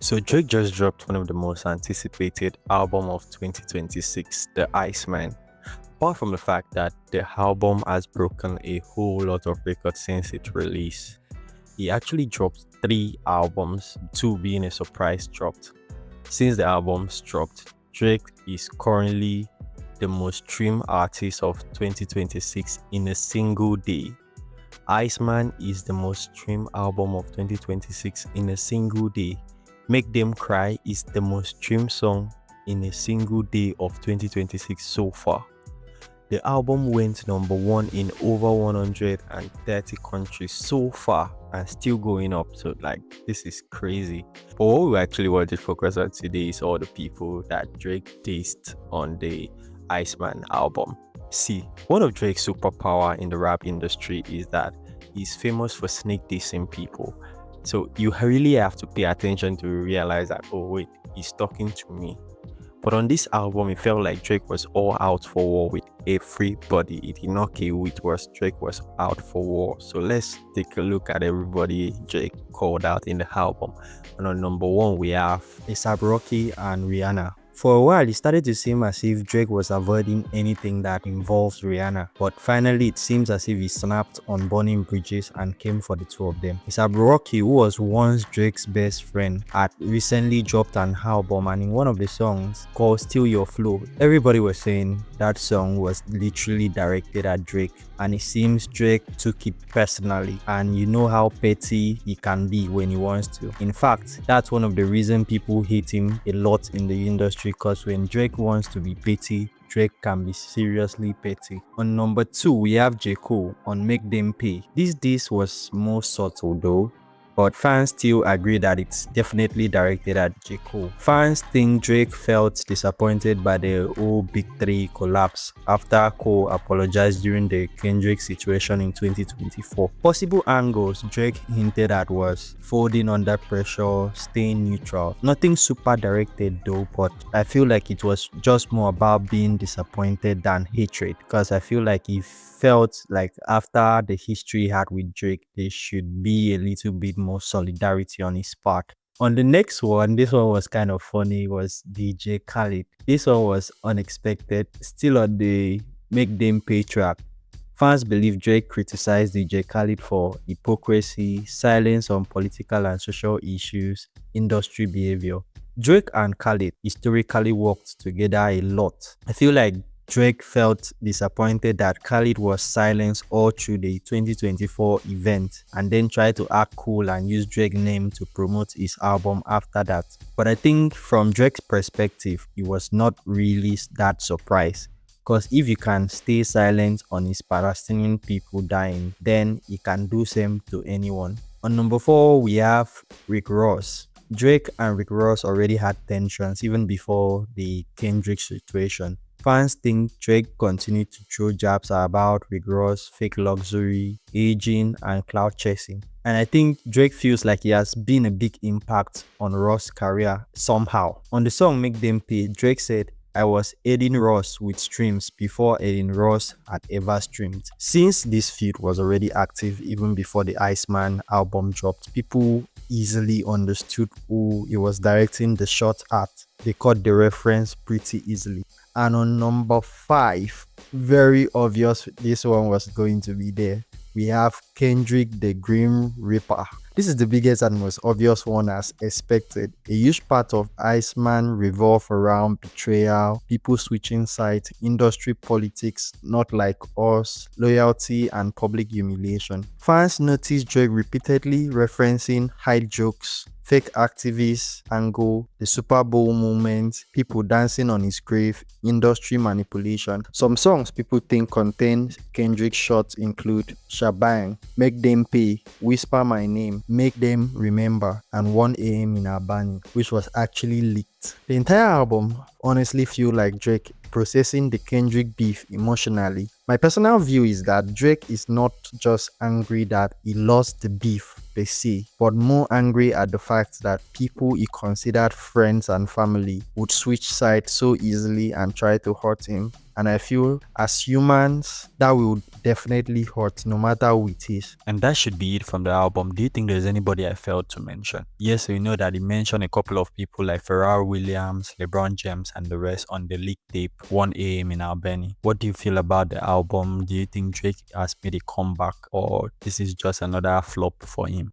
So Drake just dropped one of the most anticipated album of 2026, the Iceman. Apart from the fact that the album has broken a whole lot of records since its release, he actually dropped three albums, two being a surprise dropped. Since the albums dropped, Drake is currently the most streamed artist of 2026 in a single day. Iceman is the most streamed album of 2026 in a single day. Make Them Cry is the most streamed song in a single day of 2026 so far. The album went number one in over 130 countries so far and still going up. So, like, this is crazy. But what we actually want to focus on today is all the people that Drake dissed on the Iceman album. See, one of Drake's superpower in the rap industry is that he's famous for snake dissing people. So you really have to pay attention to realize that, oh wait, he's talking to me. But on this album, it felt like Drake was all out for war with everybody. It did not care who it was, Drake was out for war. So let's take a look at everybody Drake called out in the album. And on number one, we have A$AP Rocky and Rihanna. For a while, it started to seem as if Drake was avoiding anything that involves Rihanna, but finally it seems as if he snapped on burning bridges and came for the two of them. A$AP Rocky, who was once Drake's best friend, had recently dropped an album, and in one of the songs called Steal Your Flow, everybody was saying that song was literally directed at Drake, and it seems Drake took it personally, and you know how petty he can be when he wants to. In fact, that's one of the reasons people hate him a lot in the industry, because when Drake wants to be petty, Drake can be seriously petty. On number two, we have J. Cole on Make Them Pay. This was more subtle though, but fans still agree that it's definitely directed at J. Cole. Fans think Drake felt disappointed by the whole Big Three collapse after Cole apologized during the Kendrick situation in 2024. Possible angles Drake hinted at was folding under pressure, staying neutral. Nothing super directed though, but I feel like it was just more about being disappointed than hatred, because I feel like he felt like after the history he had with Drake, there should be a little bit more solidarity on his part. On the next one, this one was kind of funny, was DJ Khaled. This one was unexpected, still on the Make Them Pay track. Fans believe Drake criticized DJ Khaled for hypocrisy, silence on political and social issues, industry behavior. Drake and Khaled historically worked together a lot. I feel like Drake felt disappointed that Khaled was silenced all through the 2024 event and then tried to act cool and use Drake's name to promote his album after that. But I think from Drake's perspective, he was not really that surprised, because if you can stay silent on his Palestinian people dying, then he can do same to anyone. On number four, we have Rick Ross. Drake and Rick Ross already had tensions even before the Kendrick situation. Fans think Drake continued to throw jabs about Rick Ross, fake luxury, aging, and cloud chasing. And I think Drake feels like he has been a big impact on Ross' career somehow. On the song Make Them Pay, Drake said, "I was aiding Ross with streams before aiding Ross had ever streamed." Since this feud was already active even before the Iceman album dropped, people easily understood who he was directing the shot at. They caught the reference pretty easily. And on number five, very obvious this one was going to be there, we have Kendrick the Grim Reaper. This is the biggest and most obvious one as expected. A huge part of Iceman revolve around betrayal, people switching sides, industry politics, not like us, loyalty, and public humiliation. Fans noticed Drake repeatedly referencing hide jokes, fake activists angle, the Super Bowl moment, people dancing on his grave, industry manipulation. Some songs people think contain Kendrick shots include Shabang, Make Them Pay, Whisper My Name, Make Them Remember, and 1 a.m. in Albany, which was actually leaked. The entire album honestly feel like Drake processing the Kendrick beef emotionally. My personal view is that Drake is not just angry that he lost the beef per se, but more angry at the fact that people he considered friends and family would switch sides so easily and try to hurt him. And I feel as humans, that will definitely hurt no matter who it is. And that should be it from the album. Do you think there's anybody I failed to mention? Yes, we know that he mentioned a couple of people like Pharrell Williams, LeBron James, and the rest on the leak tape 1 a.m. in Albany. What do you feel about the album? Do you think Drake has made a comeback or this is just another flop for him?